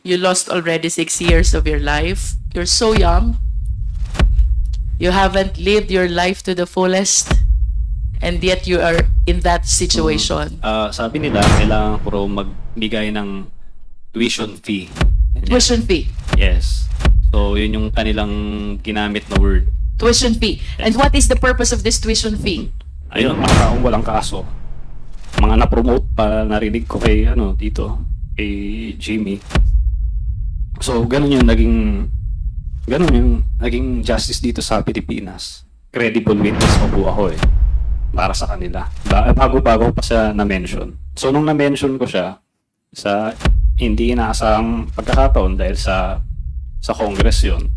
You lost already 6 years of your life. You're so young. You haven't lived your life to the fullest. And yet you are in that situation. Sabi nila, kailangan ko raw magbigay ng tuition fee. Ganyan. Tuition fee. Yes. So, yun yung kanilang ginamit na word. Tuition fee. And what is the purpose of this tuition fee? Ayun, mga taong walang kaso. Mga na-promote pa narinig ko kay, kay Jimmy. So, ganun yung naging justice dito sa Pilipinas. Credible witness mo po ako para sa kanila. Bago-bago pa siya na-mention. So, nung na-mention ko siya sa hindi inaasahang pagkakataon dahil sa Congress yun,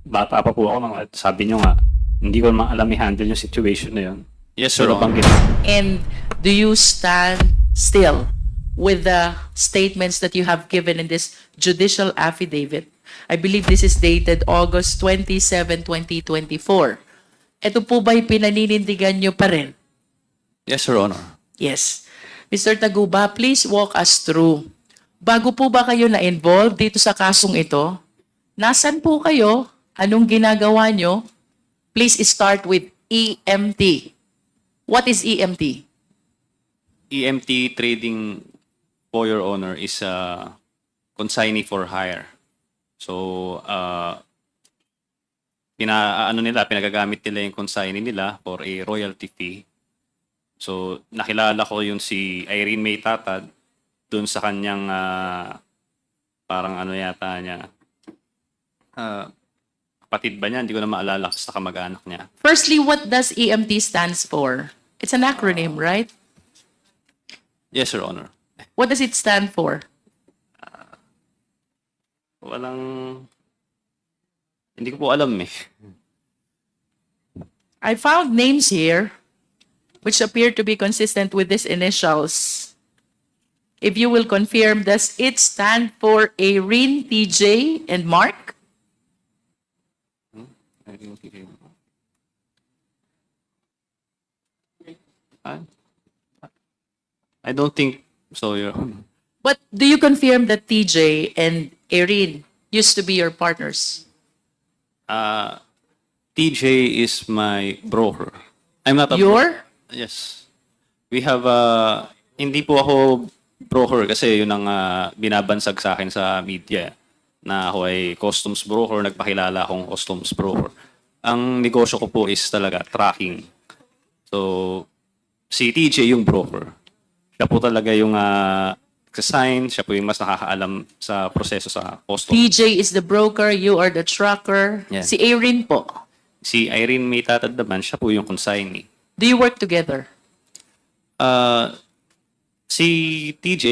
bata pa po ako sabi nyo nga, hindi ko naman alam i-handle yung situation na yun. Yes, Your Pero Honor. And do you stand still with the statements that you have given in this judicial affidavit? I believe this is dated August 27, 2024. Ito po ba'y pinaninindigan nyo pa rin? Yes, Your Honor. Yes. Mr. Taguba, please walk us through. Bago po ba kayo na-involve dito sa kasong ito? Nasaan po kayo? Anong ginagawa nyo? Please start with EMT. What is EMT? EMT trading po, Your Honor, is a consignee for hire. So, pinagagamit nila yung consignee nila for a royalty fee. So, nakilala ko yung si Irene May Tatad dun sa kanyang parang ano yata niya. Kapatid ba niya? Hindi ko na maalala sa kamag-anak niya. Firstly, what does EMT stands for? It's an acronym, right? Yes, Your Honor. What does it stand for? Hindi ko po alam eh. I found names here which appear to be consistent with these initials. If you will confirm, does it stand for Irene, TJ, and Mark? I don't think so, Your Honor. But do you confirm that TJ and Irene used to be your partners? TJ is my broker. I'm not a Your? Yes. We have hindi po ako broker kasi yun ang binabansag sa akin sa media na ako ay customs broker, nagpakilala akong customs broker. Ang negosyo ko po is talaga tracking. So, si TJ yung broker. Siya po talaga yung sign, siya po yung mas nakakaalam sa proseso sa customs. TJ is the broker, you are the trucker. Yeah. Si Irene po. Si Irene May Tatad naman, siya po yung consignee. Do you work together? Si TJ,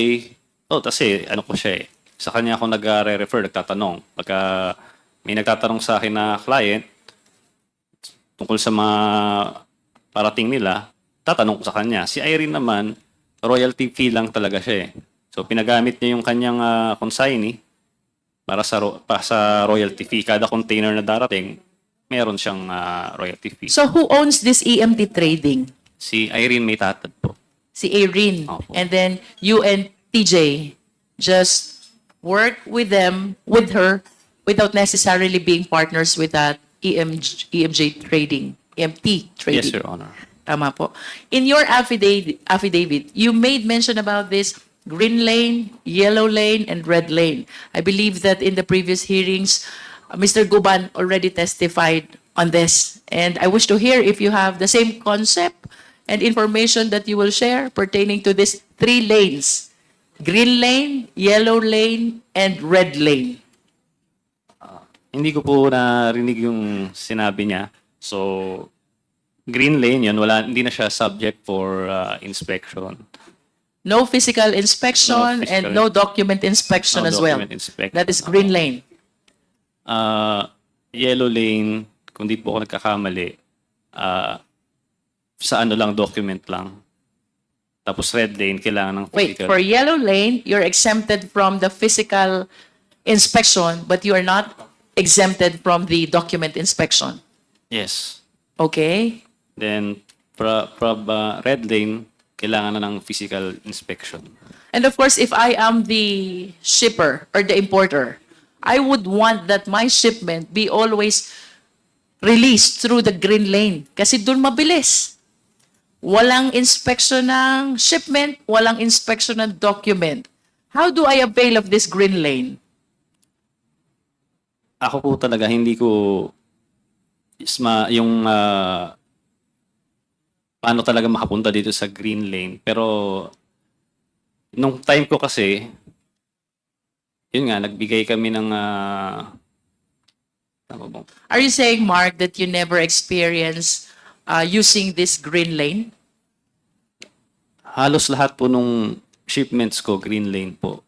kasi ano ko siya eh. Sa kanya ako nag-refer, nagtatanong. Pagka may nagtatanong sa akin na client tungkol sa mga parating nila, tatanong ko sa kanya. Si Irene naman, royalty fee lang talaga siya eh. So pinagamit niya yung kanyang consignee para sa royalty fee. Kada container na darating, meron siyang royalty fee. So who owns this EMT trading? Si Irene May Tatad po. Si Irene. Opo. And then you and TJ just work with her, without necessarily being partners with that EMJ trading, EMT trading. Yes, Your Honor. Tama po. In your affidavit, you made mention about this green lane, yellow lane, and red lane. I believe that in the previous hearings, Mr. Guban already testified on this. And I wish to hear if you have the same concept and information that you will share pertaining to these 3 lanes: green lane, yellow lane, and red lane. Hindi ko po narinig yung sinabi niya. So, green lane yun, hindi na siya subject for inspection. No physical inspection No physical- and no document inspection No as well. document inspection. That is green lane. Yellow lane, kung di po ako nagkakamali, sa document lang. Tapos red lane, kailangan ng Wait, physical. for yellow lane, you're exempted from the physical inspection, but you are not exempted from the document inspection. Yes. Okay? Then, from red lane, kailangan na ng physical inspection. And of course, if I am the shipper or the importer, I would want that my shipment be always released through the green lane. Kasi doon mabilis. Walang inspection ng shipment, walang inspection ng document. How do I avail of this green lane? Ako po talaga, hindi ko yung paano talaga makapunta dito sa green lane. Pero nung time ko kasi, yun nga, nagbigay kami ng tama ba? Are you saying, Mark, that you never experienced using this green lane? Halos lahat po nung shipments ko, green lane po.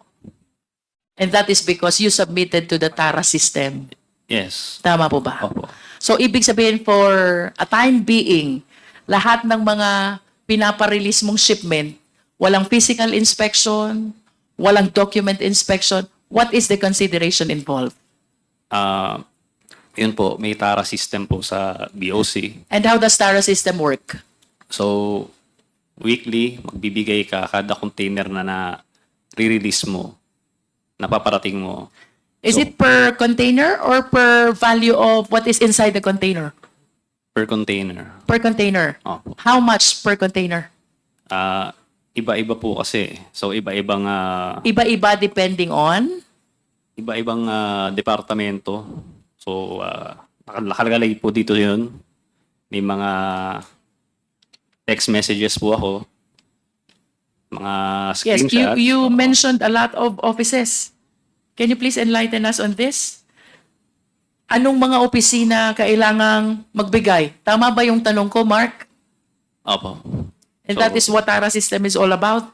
And that is because you submitted to the TARA system. Yes. Tama po ba? Opo. So, ibig sabihin for a time being, lahat ng mga pinaparelease mong shipment, walang physical inspection, walang document inspection, what is the consideration involved? Yun po, may TARA system po sa BOC. And how does TARA system work? So, weekly, magbibigay ka kada container na re-release mo, napaparating mo. Is So, it per container or per value of what is inside the container? per container? Per container. Opo. How much per container? Iba-iba po kasi. So, iba-ibang Iba-iba depending on? iba-ibang departamento. So, nakalagay po dito yun. May mga text messages po ako. Mga Yes, screenshots. you mentioned a lot of offices. Can you please enlighten us on this? Anong mga opisina kailangang magbigay? Tama ba yung tanong ko, Mark? Opo. And So, that is what TARA system is all about?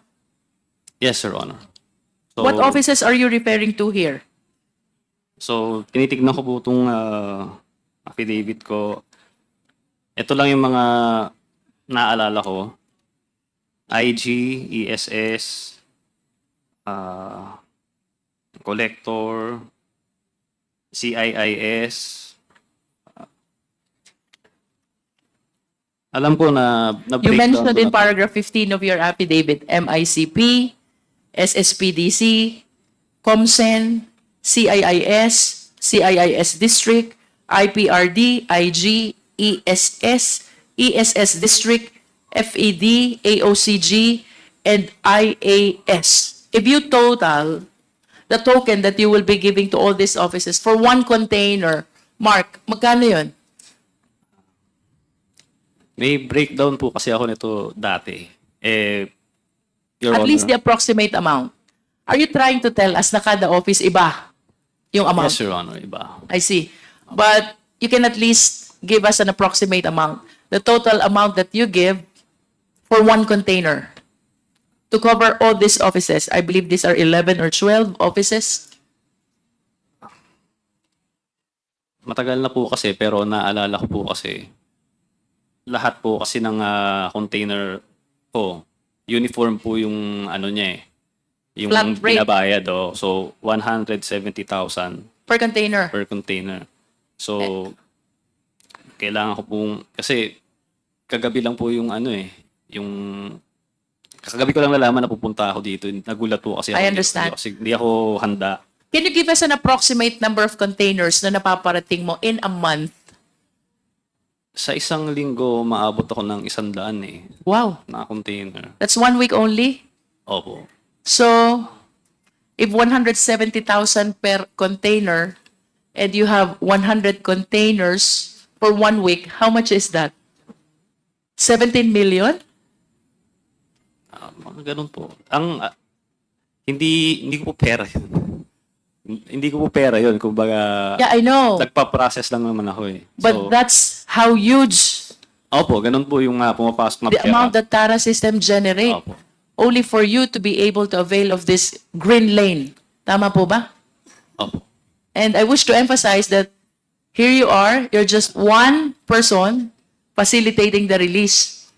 Yes, Your Honor. So, What offices are you referring to here? So, tinitignan ko po itong affidavit ko. Ito lang yung mga naalala ko. IG, ESS, collector, CIIS. Alam ko na You breakdown mentioned ko in na to. paragraph 15 of your affidavit, MICP, SSPDC, COMSEN, CIIS, CIIS District, IPRD, IG, ESS, ESS District, FED, AOCG, and IAS. If you total the token that you will be giving to all these offices for one container, Mark, magkano yun? May breakdown po kasi ako nito dati. Your At Honor, least the approximate amount. Are you trying to tell us na kada office iba yung amount? yes, Your Honor, iba. I see. But you can at least give us an approximate amount. The total amount that you give for one container to cover all these offices. I believe these are 11 or 12 offices. Matagal na po kasi pero naalala ko po kasi lahat po kasi ng container ko, uniform po yung ano niya eh. Yung Flat rate. binabayad So 170,000 Per container. per container. So kailangan ko pong kasi kagabi lang po yung ano eh, yung kagabi ko lang nalaman na pupunta ako dito. Nagulat po kasi ako. I understand. Hindi ako handa. Can you give us an approximate number of containers na napaparating mo in a month? Sa isang linggo, maabot ako ng 100 Wow. na container. That's 1 week only? Opo. So, if 170,000 per container and you have 100 containers for 1 week, how much is that? 17 million? Mga ganun po. Hindi ko po pera yun. Hindi ko po pera yun. Kumbaga, Yeah, I know. nagpa-process lang naman ako eh. But that's how huge Opo, ganun po yung pumapasok na the pera. amount that TARA system generate. Opo. Only for you to be able to avail of this green lane. Tama po ba? Opo. And I wish to emphasize that here you are, you're just one person facilitating the release.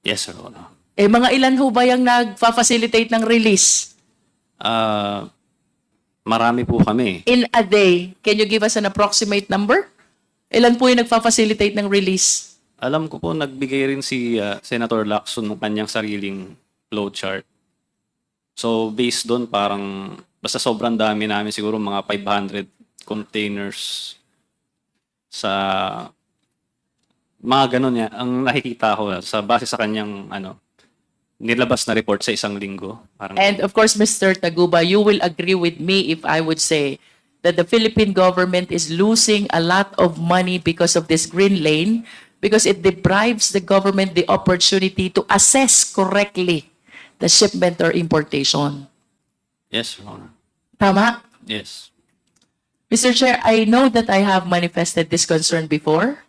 Yes, sir. Honor. Eh, mga ilan ho ba yung nagfa-facilitate ng release? Marami po kami. In a day, can you give us an approximate number? Ilan po yung nagfa-facilitate ng release? Alam ko po, nagbigay rin si Senator Lacson ng kanyang sariling flowchart. So based doon parang basta sobrang dami namin, siguro mga 500 containers sa mga ganun niya. Ang nakikita ko sa base sa kanyang nilabas na report sa isang linggo. Parang And of course, Mr. Taguba, you will agree with me if I would say that the Philippine government is losing a lot of money because of this green lane, because it deprives the government the opportunity to assess correctly the shipment or importation. yes, Your Honor. Tama? Yes. Mr. Chair, I know that I have manifested this concern before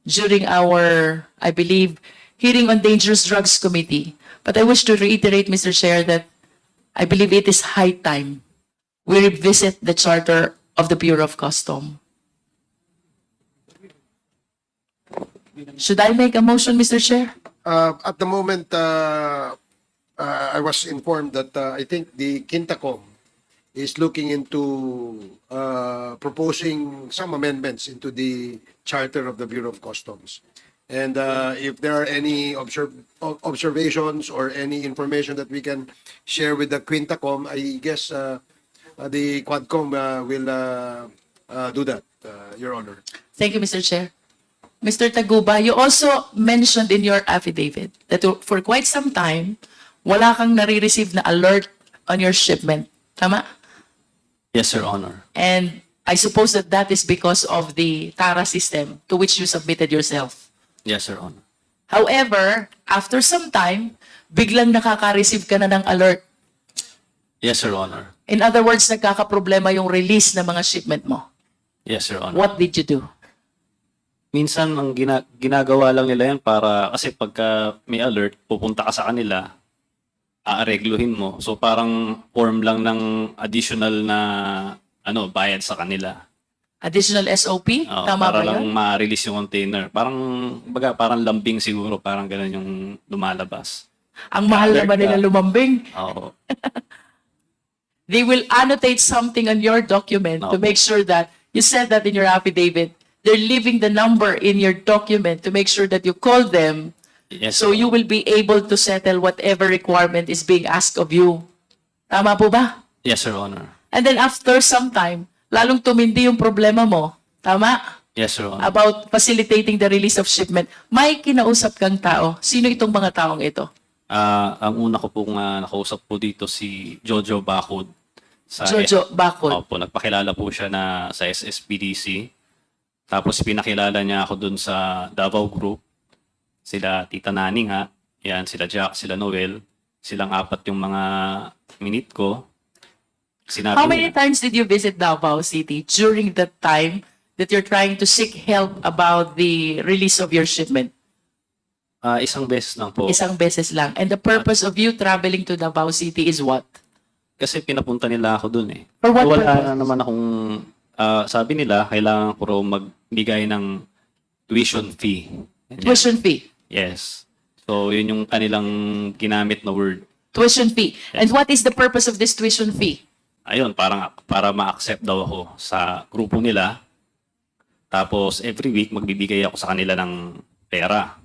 during our, I believe, hearing on Dangerous Drugs Committee. But I wish to reiterate, Mr. Chair, that I believe it is high time we revisit the charter of the Bureau of Custom. Should I make a motion, Mr. Chair? At the moment, I was informed that I think the Quintacom is looking into proposing some amendments into the charter of the Bureau of Customs. And if there are any observations or any information that we can share with the Quintacom, I guess the Quadcom will do that, Your Honor. Thank you, Mr. Chair. Mr. Taguba, you also mentioned in your affidavit that for quite some time, wala kang nare-receive na alert on your shipment. Tama? Yes, Your Honor. And I suppose that that is because of the TARA system to which you submitted yourself. Yes, Your Honor. However, after some time, biglang nakaka-receive ka na ng alert. Yes, Your Honor. In other words, nagkakaproblema yung release ng mga shipment mo. Yes, Your Honor. What did you do? Minsan ang ginagawa lang nila yan para kasi pagka may alert, pupunta ka sa kanila, aaregluhin mo. So parang form lang ng additional na bayad sa kanila. Additional SOP? Oo, Tama para ba lang yun? ma-release yung container. Parang lambing siguro, parang ganun yung lumalabas. Ang mahal Alert naman nila ka. lumambing. Oo. They will annotate something on your document to Opo. make sure that you said that in your affidavit. They're leaving the number in your document to make sure that you call them Yes. so you will be able to settle whatever requirement is being asked of you. Tama po ba? Yes, Your Honor. And then after some time, lalong tumindi yung problema mo. Tama? Yes, Your Honor. About facilitating the release of shipment. May kinausap kang tao. Sino itong mga taong ito? Ang una ko pong nakausap po dito si Jojo Bacod. Jojo Bacod. Opo, nagpakilala po siya na sa SSPDC. Tapos pinakilala niya ako dun sa Davao Group. Sila Tita Naning ha. Yan, sila Jack, sila Noel. Silang apat yung mga minute ko. Sinabi How many niya, times did you visit Davao City during the time that you're trying to seek help about the release of your shipment? isang beses lang po. Isang beses lang. And the purpose of you traveling to Davao City is what? Kasi pinapunta nila ako dun eh. For what Wala purpose? naman akong, sabi nila, kailangan ko raw magbigay ng tuition fee. Ganyan. Tuition fee. Yes. So, yun yung kanilang ginamit na word. Tuition fee. And what is the purpose of this tuition fee? Ayun, para ma-accept daw ako sa grupo nila. Tapos, every week, magbibigay ako sa kanila ng pera.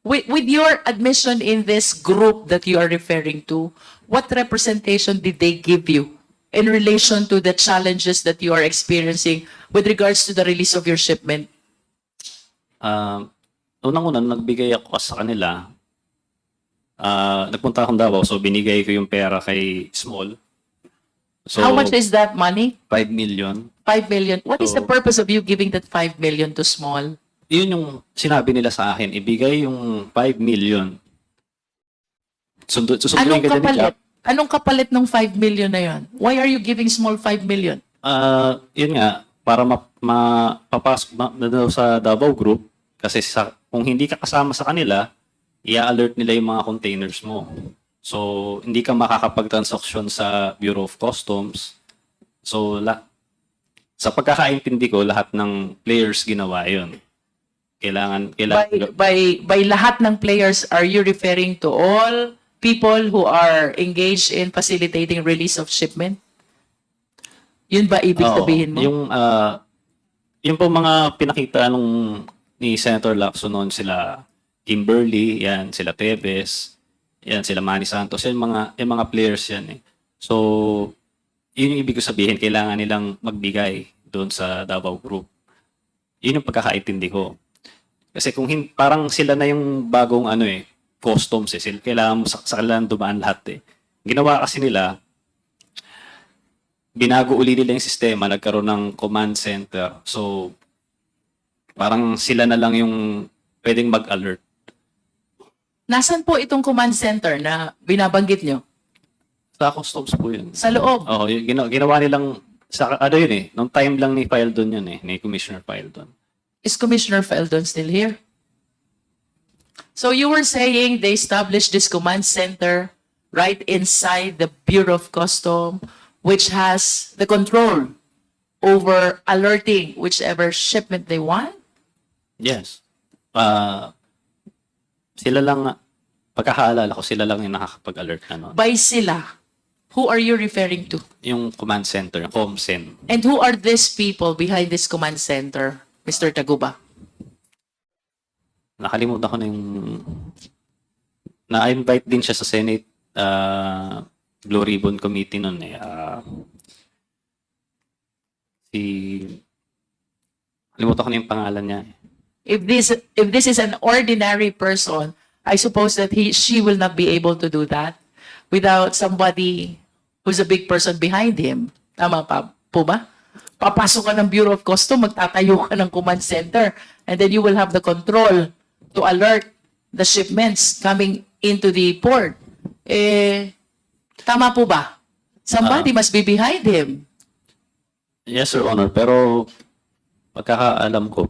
With your admission in this group that you are referring to, what representation did they give you in relation to the challenges that you are experiencing with regards to the release of your shipment? Unang-una, nagbigay ako sa kanila. Nagpunta akong Davao, so binigay ko yung pera kay Small. So, How much is that money? 5 million. 5 million. What is the So- purpose of you giving that 5 million to Small? Yun yung sinabi nila sa akin, ibigay yung 5 million. Susunduin Anong ka dyan ni kapalit? Jack. Anong kapalit ng 5 million na yon? Why are you giving Small 5 million? Yun nga, para mapapasok na daw sa Davao Group, kasi kung hindi ka kasama sa kanila, i-alert nila yung mga containers mo. So, hindi ka makakapag-transaction sa Bureau of Customs. So, sa pagkakaintindi ko, lahat ng players ginawa yun. Kailangan By lahat ng players, are you referring to all people who are engaged in facilitating release of shipment? Yun ba ibig Oo, sabihin mo? yung po mga pinakita ni Senator Lacson noon, sila Kimberly, yan, sila Teves, Yan, sila Manny Santos. Yung mga players yan eh. So, yun yung ibig ko sabihin, kailangan nilang magbigay doon sa Davao Group. Yun yung pagkakaintindi ko. Kasi kung parang sila na yung bagong customs eh. Sila, kailangan mo sa kailangan dumaan lahat eh. Ginawa kasi nila, binago uli nila yung sistema, nagkaroon ng command center. So, parang sila na lang yung pwedeng mag-alert. Nasaan po itong command center na binabanggit nyo? Sa customs po yun. Sa loob. Oo, ginawa nilang, yun eh, nung time lang ni Fildon yun eh, ni Commissioner Fildon. Is Commissioner Feldon still here? So you were saying they established this command center right inside the Bureau of Custom, which has the control over alerting whichever shipment they want? Yes. Sila lang, pagkakaalala ko, sila lang yung nakakapag-alert na nun. By sila, who are you referring to? Yung command center, yung ComCen. And who are these people behind this command center, Mr. Taguba? Nakalimutan ko na yung... Na-invite din siya sa Senate Blue Ribbon Committee nun eh. Nakalimutan ko na yung pangalan niya eh. If this is an ordinary person, I suppose that she will not be able to do that without somebody who's a big person behind him. Tama pa po ba? Papasok ka ng Bureau of Custom, magtatayo ka ng command center, and then you will have the control to alert the shipments coming into the port. Tama po ba? Somebody must be behind him. Yes, Your Honor. Pero pagkakaalam ko,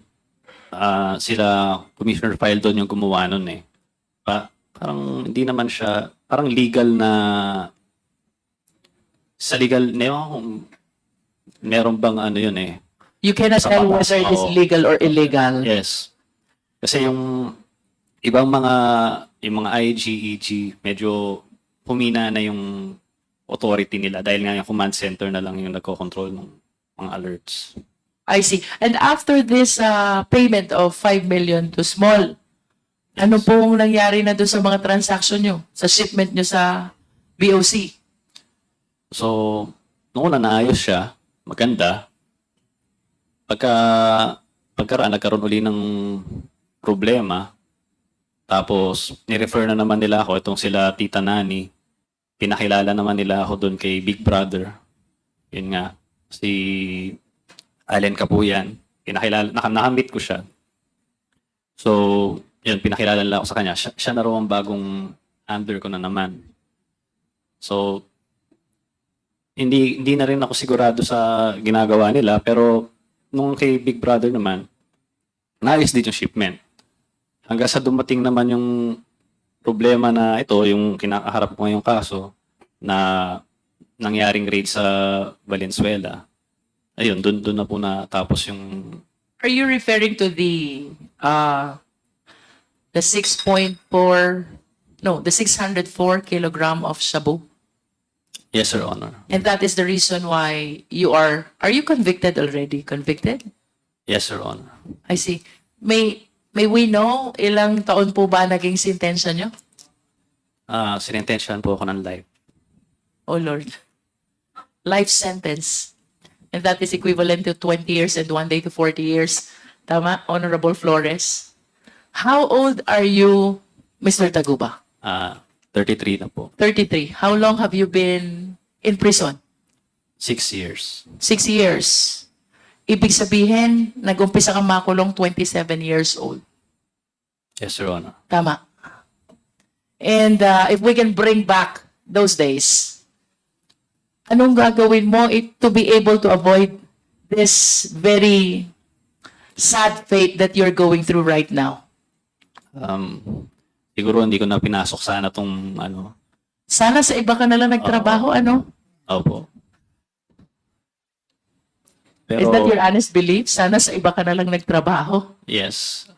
sila Commissioner Fildon yung gumawa nun eh. Parang hindi naman siya, parang legal na, sa legal, meron bang yun eh. You cannot Sa tell batas, whether it is oo. legal or illegal. Yes. Kasi yung ibang yung mga IG, EG, medyo humina na yung authority nila dahil nga yung command center na lang yung nagko-control ng mga alerts. I see. And after this payment of 5 million to Small, ano pong nangyari na doon sa mga transaction nyo? Sa shipment nyo sa BOC? So, noong una naayos siya, maganda. Nagkaroon uli ng problema. Tapos, nirefer na naman nila ako, itong sila Tita Nani. Pinakilala naman nila ako doon kay Big Brother. Yun nga, si Allen Kapuyan. Nakamit ko siya. So, yun, pinakilala nila ako sa kanya. Siya na raw ang bagong handler ko na naman. So, hindi na rin ako sigurado sa ginagawa nila, pero nung kay Big Brother naman, naayos din yung shipment. Hanggang sa dumating naman yung problema na ito, yung kinakaharap ko ngayong kaso, na nangyaring raid sa Valenzuela. Ayun, doon na po natapos yung... Are you referring to the 604 kilogram of shabu? Yes, Your Honor. And that is the reason why are you convicted already? Convicted? Yes, Your Honor. I see. May we know ilang taon po ba naging sentensya nyo? Sinintensyahan po ako ng life. Oh Lord. Life sentence. And that is equivalent to 20 years and 1 day to 40 years. Tama, Honorable Flores? How old are you, Mr. Taguba? 33 na po. 33. How long have you been in prison? 6 years. 6 years. Ibig sabihin, nag-umpisa kang makulong 27 years old. Yes, Your Honor. Tama. And if we can bring back those days, anong gagawin mo to be able to avoid this very sad fate that you're going through right now? Siguro hindi ko na pinasok sana tong Sana sa iba ka na lang nagtrabaho, ano? Opo. Pero, Is that your honest belief? Sana sa iba ka na lang nagtrabaho. yes.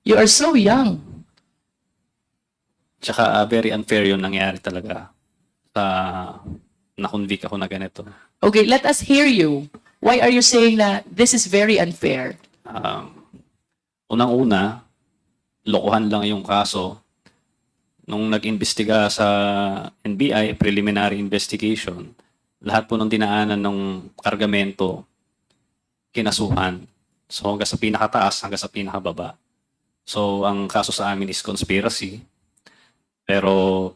You are so young. Tsaka very unfair yung nangyari talaga sa na-convict ako na ganito. Okay, let us hear you. Why are you saying that this is very unfair? Unang-una, lokohan lang yung kaso nung nag-imbestiga sa NBI, preliminary investigation, lahat po ng dinaanan ng kargamento, kinasuhan. So hanggang sa pinakataas, hanggang sa pinakababa. So ang kaso sa amin is conspiracy. Pero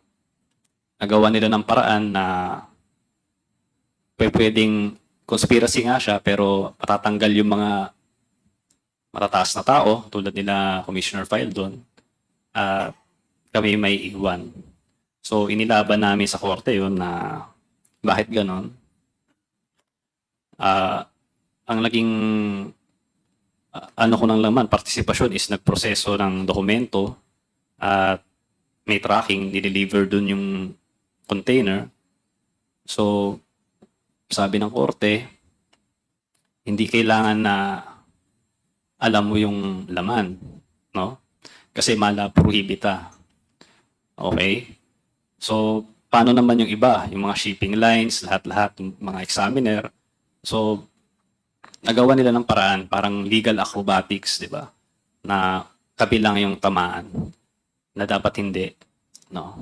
nagawa nila ng paraan na pwedeng conspiracy nga siya, pero matatanggal yung mga matataas na tao, tulad nila Commissioner Fildon, kami may iwan. So inilaban namin sa korte yun na bakit ganon. Ang naging ano ko ng laman, partisipasyon is nagproseso ng dokumento at may tracking, dideliver dun yung container. So, sabi ng korte, hindi kailangan na alam mo yung laman, no? Kasi mala prohibita. Okay? So, paano naman yung iba? Yung mga shipping lines, lahat-lahat, yung mga examiner. So, nagawa nila ng paraan, parang legal acrobatics, di ba? Na kabilang yung tamaan na dapat hindi, no?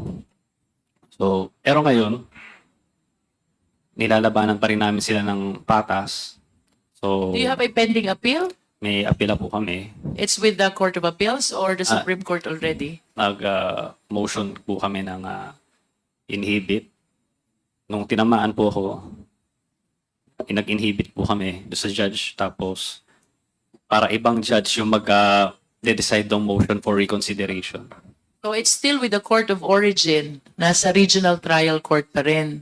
So, pero ngayon, nilalabanan pa rin namin sila ng patas. So, Do you have a pending appeal? may apela po kami. It's with the Court of Appeals or the Supreme Court already? Motion po kami ng inhibit. Nung tinamaan po ako, nag-inhibit po kami doon sa judge. Tapos, para ibang judge yung mag-decide ng motion for reconsideration. So it's still with the Court of Origin, nasa Regional Trial Court pa rin.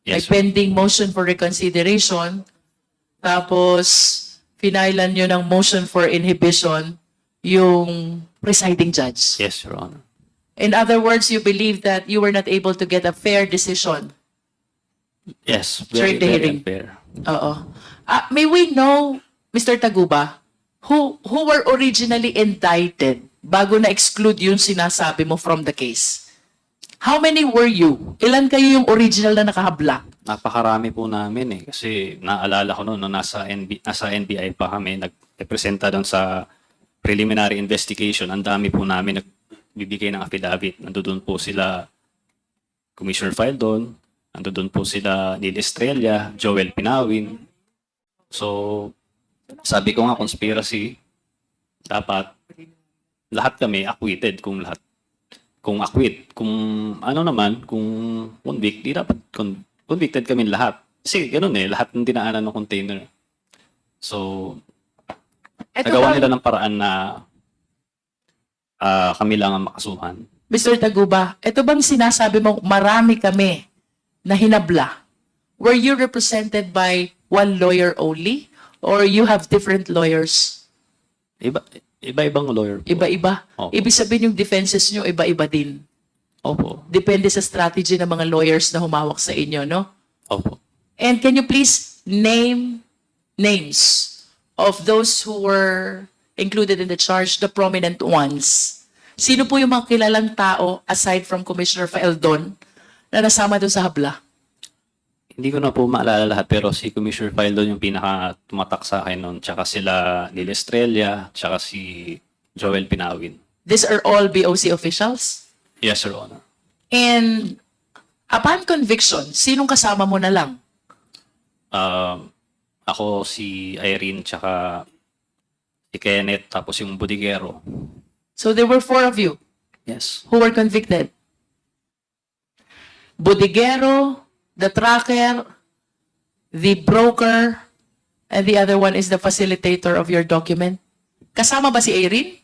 May Yes, sir. pending motion for reconsideration, tapos finailan nyo ng motion for inhibition yung presiding judge. Yes, Your Honor. In other words, you believe that you were not able to get a fair decision. Yes, During very, the very hearing. unfair. Oo. May we know, Mr. Taguba, who were originally indicted bago na-exclude yung sinasabi mo from the case? How many were you? Ilan kayo yung original na nakahabla? Napakarami po namin eh. Kasi naalala ko noon, nasa NBI pa kami, nag-presenta doon sa preliminary investigation. Ang dami po namin nagbibigay ng affidavit. Nandoon po sila Commissioner Fildon, nandoon po sila Neil Estrella, Joel Pinawin. So, sabi ko nga, conspiracy, dapat lahat kami acquitted kung lahat. Kung acquit, kung ano naman, kung convict, di dapat convicted kami lahat. Kasi ganun eh, lahat ng dinaanan ng container. So, nagawa nila ng paraan na kami lang ang makasuhan. Mr. Taguba, ito bang sinasabi mo marami kami na hinabla? Were you represented by one lawyer only? Or you have different lawyers? Iba-ibang lawyer po. Iba-iba? Opo. Ibig sabihin yung defenses nyo, iba-iba din. Opo. Depende sa strategy ng mga lawyers na humawak sa inyo, no? Opo. And can you please name names of those who were included in the charge, the prominent ones? Sino po yung mga kilalang tao aside from Commissioner Fildon na nasama doon sa habla? Hindi ko na po maalala lahat, pero si Commissioner Fildon yung pinaka tumatak sa akin noon. Tsaka sila Neil Estrella, tsaka si Joel Pinawin. These are all BOC officials? Yes, Your Honor. And upon conviction, sinong kasama mo na lang? Ako, si Irene, tsaka si Kenneth, tapos yung bodigero. So there were 4 of you Yes. who were convicted. Bodigero, the tracker, the broker, and the other one is the facilitator of your document. Kasama ba si Irene?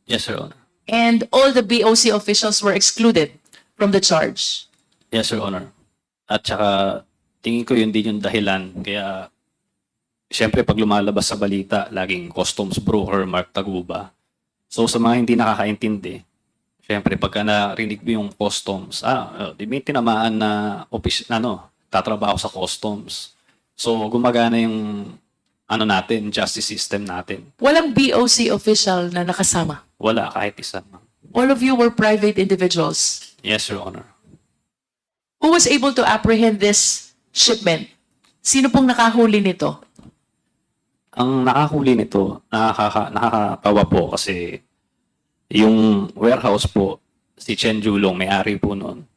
Yes, Your Honor. And all the BOC officials were excluded from the charge. Yes, Your Honor. At tsaka, tingin ko yun din yung dahilan. Kaya, siyempre, pag lumalabas sa balita, laging customs broker Mark Taguba. So, sa mga hindi nakakaintindi, siyempre, pagka narinig mo yung customs, di may tinamaan na tatrabaho sa customs. So, gumagana yung natin, justice system natin. Walang BOC official na nakasama. Wala, kahit isa. All of you were private individuals. Yes, Your Honor. Who was able to apprehend this shipment? Sino pong nakahuli nito? Ang nakahuli nito, nakakatawa po kasi yung warehouse po, si Chen Julong, may-ari po noon,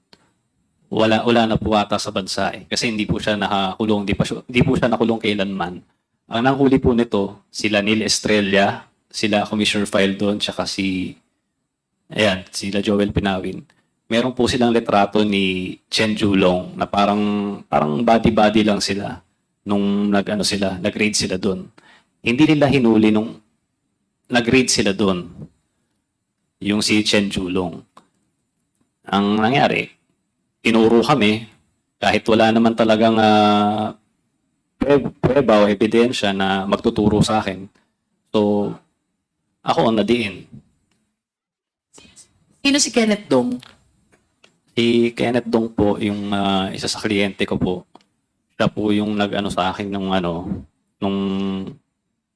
wala na po ata sa bansa eh. Kasi hindi po siya nakakulong, hindi po siya nakulong kailanman. Ang nanghuli po nito, sila Neil Estrella, sila Commissioner Fildon, tsaka sila Joel Pinawin. Meron po silang litrato ni Chen Julong na parang body-body lang sila nung nag-raid sila doon. Hindi nila hinuli nung nag-raid sila doon. Yung si Chen Julong. Ang nangyari, tinuro kami kahit wala naman talagang prueba o ebidensya na magtuturo sa akin. So, ako ang nadiin. Sino si Kenneth Dong? Si Kenneth Dong po, yung isa sa kliyente ko po. Siya po yung nag-ano sa akin nung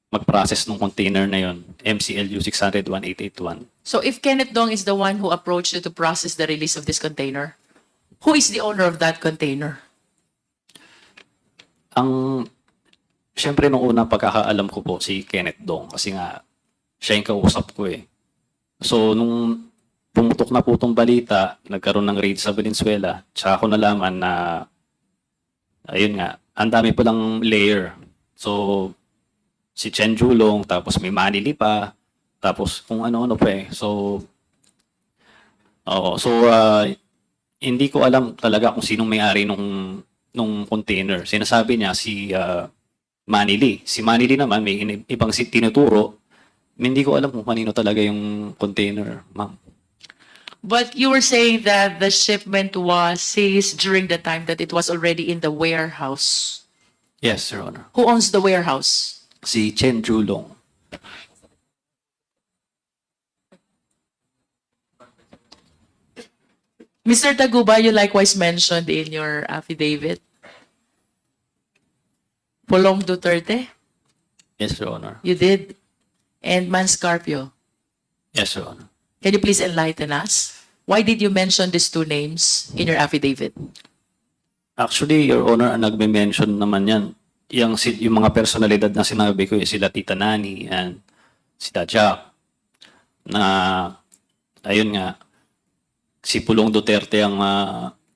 mag-process ng container na yon, MCLU 600-1881. So if Kenneth Dong is the one who approached you to process the release of this container, who is the owner of that container? Siyempre nung unang pagkakaalam ko po si Kenneth Dong kasi nga siya yung kausap ko eh. So nung pumutok na po itong balita, nagkaroon ng raid sa Valenzuela, tsaka ako nalaman na ayun nga, ang dami po lang layer. So si Chen Julong, tapos may Manili pa, tapos kung ano-ano pa eh. So hindi ko alam talaga kung sinong may-ari nung container. Sinasabi niya si Manili. Si Manili naman may ibang tinuturo. Hindi ko alam kung kanino talaga yung container, ma'am. But you were saying that the shipment was seized during the time that it was already in the warehouse. Yes, Your Honor. Who owns the warehouse? Si Chen Julong. Mr. Taguba, you likewise mentioned in your affidavit Pulong Duterte, Yes, Your Honor. you did, and Manscarpio. Yes, Your Honor. Can you please enlighten us? Why did you mention these two names in your affidavit? Actually, Your Honor, ang nagme-mention naman yan, yung mga personalidad na sinabi ko, sila Tita Nani and sila Jack, na, ayun nga, si Pulong Duterte ang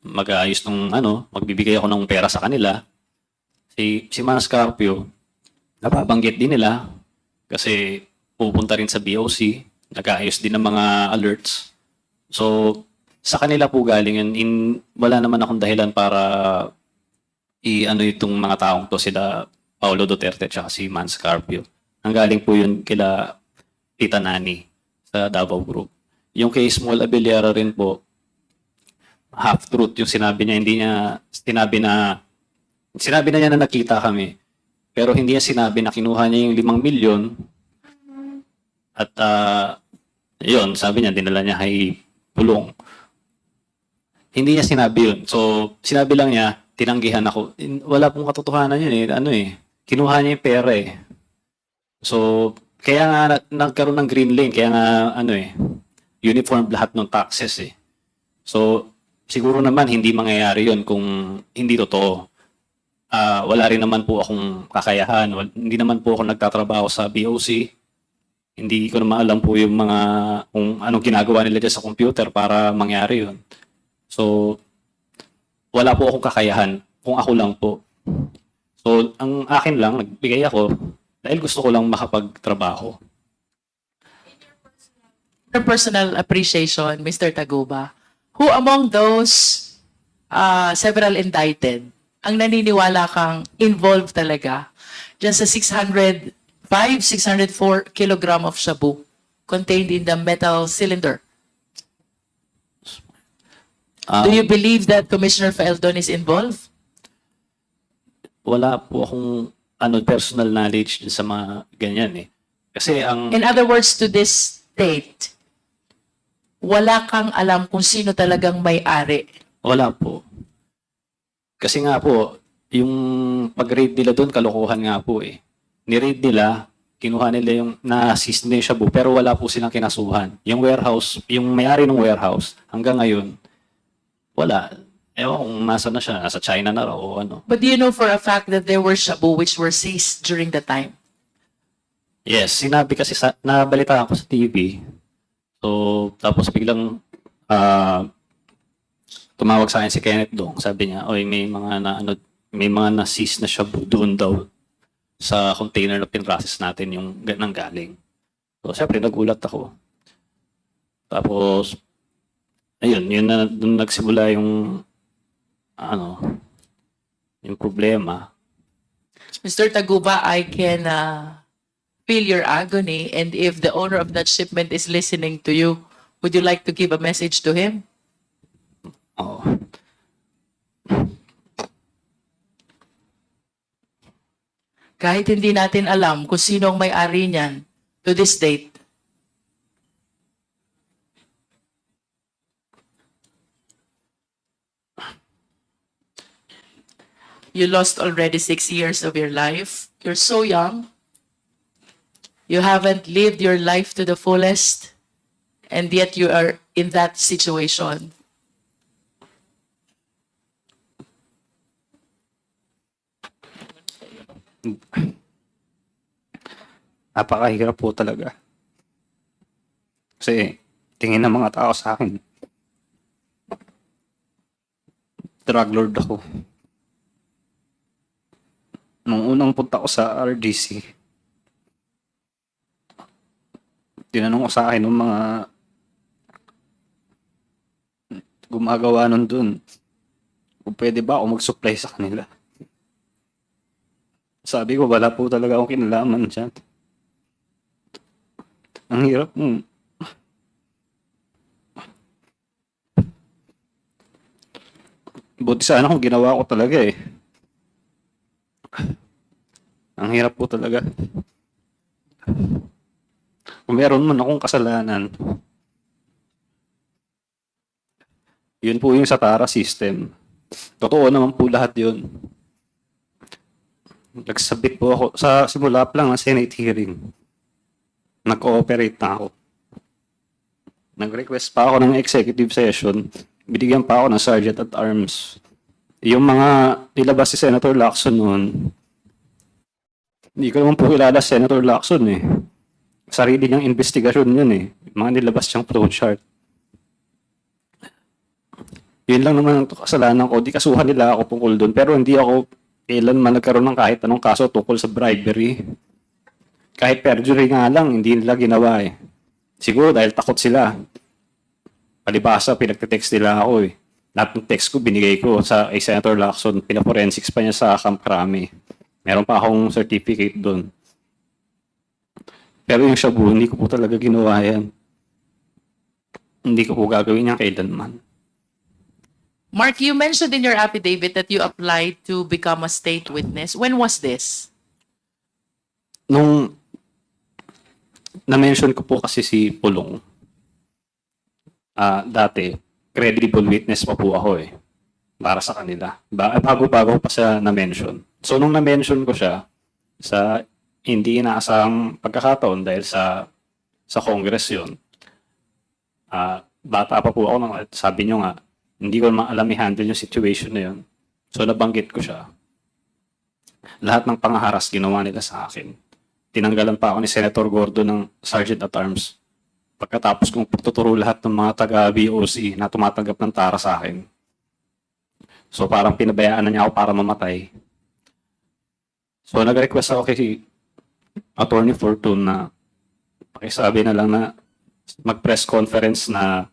mag-aayos ng magbibigay ako ng pera sa kanila. Si Manscarpio, nababanggit din nila kasi pupunta rin sa BOC, nag-aayos din ng mga alerts. So, sa kanila po galing yun. Wala naman akong dahilan para itong mga taong to, sila Paulo Duterte at si Manscarpio. Ang galing po yun kila Tita Nani sa Davao Group. Yung kay Small Abellera rin po, half-truth yung sinabi niya. Hindi niya sinabi na niya na nakita kami. Pero hindi niya sinabi na kinuha niya yung 5 milyon at yun, sabi niya, dinala niya kay Pulong. Hindi niya sinabi yun. So, sinabi lang niya, tinanggihan ako. Wala pong katotohanan yun eh. Kinuha niya yung pera eh. So, kaya nga nagkaroon ng green lane, kaya nga uniform lahat ng taxes eh. So, siguro naman hindi mangyayari yun kung hindi totoo. Wala rin naman po akong kakayahan. Hindi naman po ako nagtatrabaho sa BOC. Hindi ko naman alam po yung kung anong ginagawa nila dyan sa computer para mangyari yun. So, wala po akong kakayahan kung ako lang po. So, ang akin lang, nagbigay ako dahil gusto ko lang makapagtrabaho. Your personal appreciation, Mr. Taguba, who among those several indicted ang naniniwala kang involved talaga dyan sa 604 kilogram of shabu contained in the metal cylinder? Do you believe that Commissioner Fildon is involved? Wala po akong personal knowledge sa mga ganyan eh. Kasi In other words, to this date, wala kang alam kung sino talagang may-ari. Wala po. Kasi nga po, yung pag-raid nila doon, kalokohan nga po eh. Ni-raid nila, kinuha nila yung na-assist nila yung shabu, pero wala po silang kinasuhan. Yung warehouse, yung may-ari ng warehouse, hanggang ngayon, wala. Ewan kung nasa na siya, nasa China na raw o ano. But do you know for a fact that there were shabu which were seized during the time? Yes, sinabi kasi nabalitaan ko sa TV. So, tapos biglang tumawag sa akin si Kenneth Dong. Sabi niya, oy, may mga na-seize na shabu doon daw sa container na pinrocess natin yung nang galing. So, syempre, nagulat ako. Tapos, ayun, yun na doon nagsimula yung yung problema. Mr. Taguba, I can feel your agony, and if the owner of that shipment is listening to you, would you like to give a message to him? Oo. Kahit hindi natin alam kung sino ang may-ari niyan to this date. You lost already 6 years of your life. You're so young. You haven't lived your life to the fullest, and yet you are in that situation. Napakahirap po talaga. Kasi tingin ng mga tao sa akin, drug lord ako. Nung unang punta ko sa RGC, tinanong ko sa akin ng mga gumagawa nun dun, kung pwede ba ako mag-supply sa kanila. Sabi ko, wala po talaga akong kinalaman dyan. Ang hirap mo. Buti sana kung ginawa ko talaga eh. Ang hirap po talaga. Kung meron man akong kasalanan, yun po yung sa TARA system. Totoo naman po lahat yun. Nagsabit po ako sa simula pa lang ng Senate hearing. Nag-cooperate na ako. Nag-request pa ako ng executive session. Binigyan pa ako ng Sergeant at Arms. Yung mga nilabas si Senator Lacson noon, hindi ko naman po kilala si Senator Lacson eh. Sarili niyang investigasyon yun eh. Yung mga nilabas siyang flowchart. Yun lang naman ang kasalanan ko. Di kasuhan nila ako tungkol doon. Pero hindi ako kailanman nagkaroon ng kahit anong kaso tungkol sa bribery. Kahit perjury nga lang, hindi nila ginawa eh. Siguro dahil takot sila. Palibasa, pinagte-text nila ako eh. Lahat ng text ko, binigay ko sa Senator Lacson. Pinaforensics pa niya sa Camp Crame. Meron pa akong certificate doon. Pero yung shabu, hindi ko po talaga ginawa yan. Hindi ko po gagawin yan kailanman. Mark, you mentioned in your affidavit that you applied to become a state witness. When was this? Nung na-mention ko po kasi si Pulong, dati, credible witness pa po ako eh. Para sa kanila. Bago-bago pa siya na-mention. So, nung na-mention ko siya, sa hindi inaasang pagkakataon dahil sa Congress yun, bata pa po ako nung sabi nyo nga, hindi ko naman alam i-handle yung situation na yun. So, nabanggit ko siya. Lahat ng pangaharas ginawa nila sa akin. Tinanggalan pa ako ni Senator Gordo ng Sergeant at Arms. Pagkatapos kong tuturo lahat ng mga taga-BOC na tumatanggap ng tara sa akin. So, parang pinabayaan na niya ako para mamatay. So, nag-request ako kay Attorney Fortune na pakisabi na lang na mag-press conference na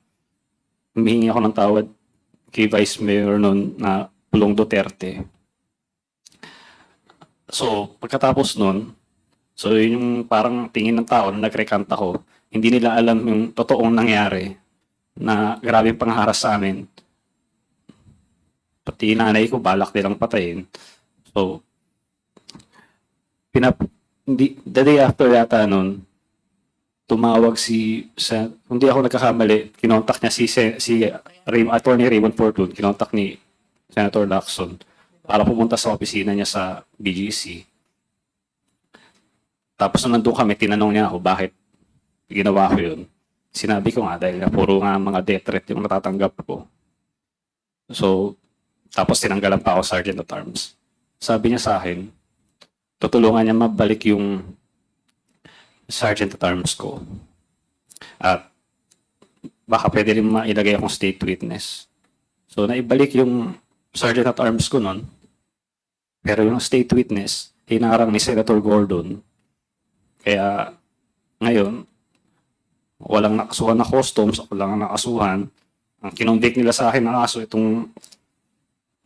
humihingi ako ng tawad kay Vice Mayor noon na Pulong Duterte. So, pagkatapos noon, so yun yung parang tingin ng tao na nag-recant ako, hindi nila alam yung totoong nangyari na grabe pangharas sa amin. Pati nanay ko balak nilang patayin. So, the day after yata noon, tumawag hindi ako nagkakamali, kinontak niya si Attorney Raymond Fortune, kinontak ni Senator Lacson para pumunta sa opisina niya sa BGC. Tapos nung nandun kami, tinanong niya ako bakit ginawa ko yun. Sinabi ko nga dahil puro nga mga death threat yung natatanggap ko. So, tapos tinanggalan pa ako Sergeant at Arms. Sabi niya sa akin, tutulungan niya mabalik yung Sergeant at Arms ko. At baka pwede rin mailagay akong state witness. So, naibalik yung Sergeant at Arms ko nun. Pero yung state witness, hinarang ni Senator Gordon. Kaya, ngayon, walang nakasuhan na customs, walang nakasuhan. Ang kinonvict nila sa akin na kaso itong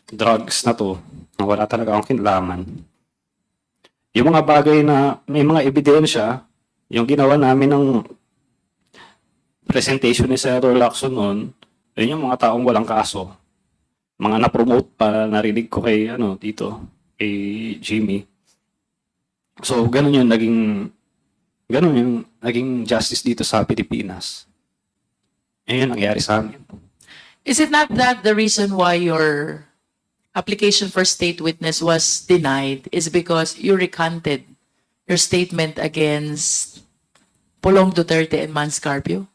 drugs na to, na wala talaga akong kinalaman. Yung mga bagay na may mga ebidensya, yung ginawa namin ng presentation ni Senator Lacson noon, yun yung mga taong walang kaso. Mga na-promote pa, narinig ko kay, dito, kay Jimmy. So, ganun yung naging justice dito sa Pilipinas. Yun yung nangyari sa amin. Is it not that the reason why your application for state witness was denied is because you recanted your statement against Pulong Duterte and Mans Carpio?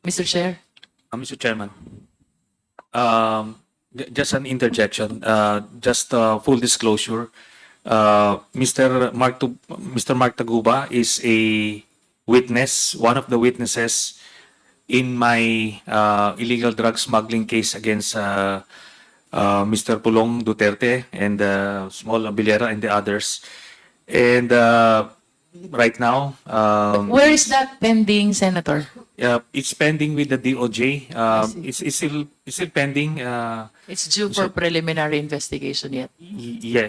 Mr. Chair? Mr. Chairman, just an interjection, just full disclosure. Mr. Mark Taguba is a witness, one of the witnesses in my illegal drug smuggling case against Mr. Pulong Duterte and Small Abilera and the others. And right now, Where is that pending, Senator? it's pending with the DOJ. It's still pending. It's due for preliminary investigation yet.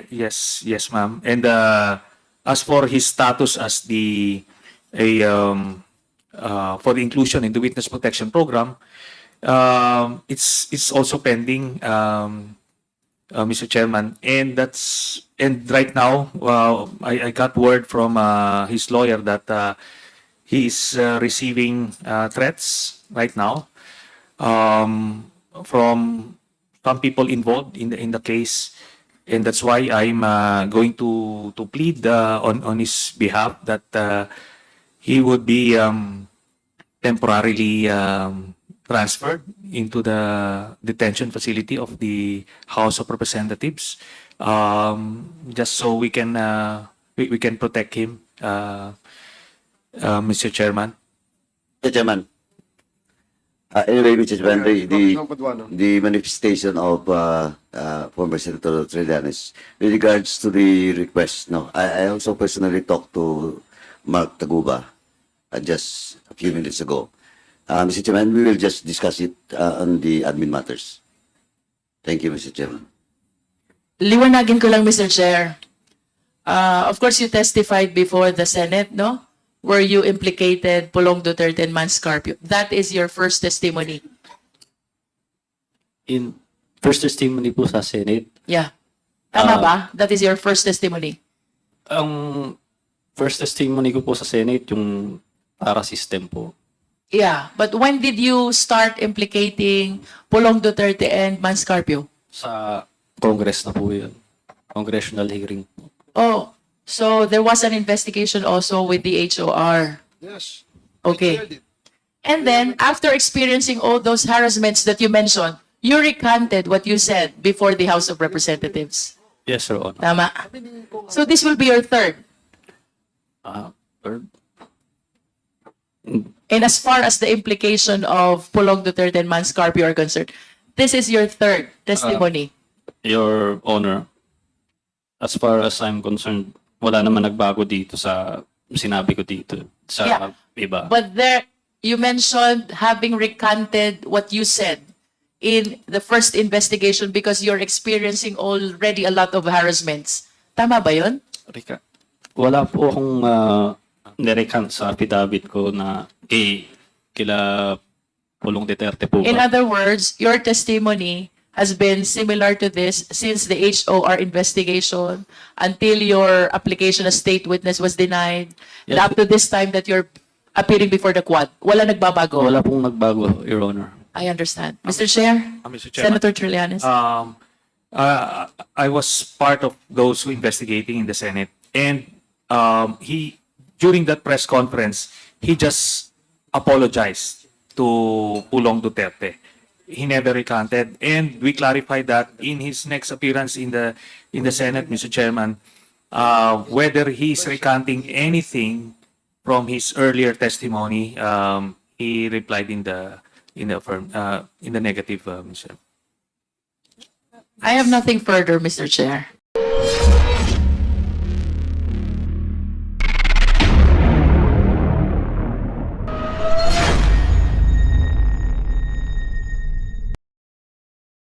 Yes, ma'am. And as for his status as for the inclusion in the witness protection program, it's also pending, Mr. Chairman. And right now, I got word from his lawyer that he is receiving threats right now from some people involved in the case, and that's why I'm going to plead on his behalf that he would be temporarily transferred into the detention facility of the House of Representatives, just so we can protect him, Mr. Chairman. Mr. Chairman. Anyway, Mr. Chairman, Congressman Paduano. the manifestation of former Senator Trillanes with regards to the request. No, I also personally talked to Mark Taguba just a few minutes ago. Mr. Chairman, we will just discuss it on the admin matters. Thank you, Mr. Chairman. Liwanagin ko lang, Mr. Chair. Of course, you testified before the Senate, no? Where you implicated Pulong Duterte and Mans Carpio. That is your first testimony. In first testimony po sa Senate, Yeah. Tama ba? That is your first testimony. ang first testimony ko po sa Senate, yung para system po. Yeah. But when did you start implicating Pulong Duterte and Mans Carpio? Sa Congress na po yun. Congressional hearing po. Oh, so there was an investigation also with the HOR. Yes. Okay. And then, after experiencing all those harassments that you mentioned, you recanted what you said before the House of Representatives. Yes, Your Honor. Tama. So this will be your third. Third, And as far as the implication of Pulong Duterte and Mans Carpio are concerned, this is your third testimony. Your Honor, as far as I'm concerned, wala naman nagbago dito sa sinabi ko dito sa Yeah. iba. But there, you mentioned having recanted what you said in the first investigation because you're experiencing already a lot of harassments. Tama ba yun? Rika, wala po akong nirecant sa affidavit ko na kila Pulong Duterte po In ba? other words, your testimony has been similar to this since the HOR investigation until your application as state witness was denied, and Yes. up to this time that you're appearing before the Quad. Wala nagbabago. Wala pong nagbago, Your Honor. I understand. Mr. Chair, Mr. Chairman. Senator Trillanes. I was part of those who investigating in the Senate, and he during that press conference he just apologized to Pulong Duterte. He never recanted, and we clarified that in his next appearance in the Senate, Mr. Chairman, whether he's recanting anything from his earlier testimony, he replied in the negative, Mr. I have nothing further, Mr. Chair.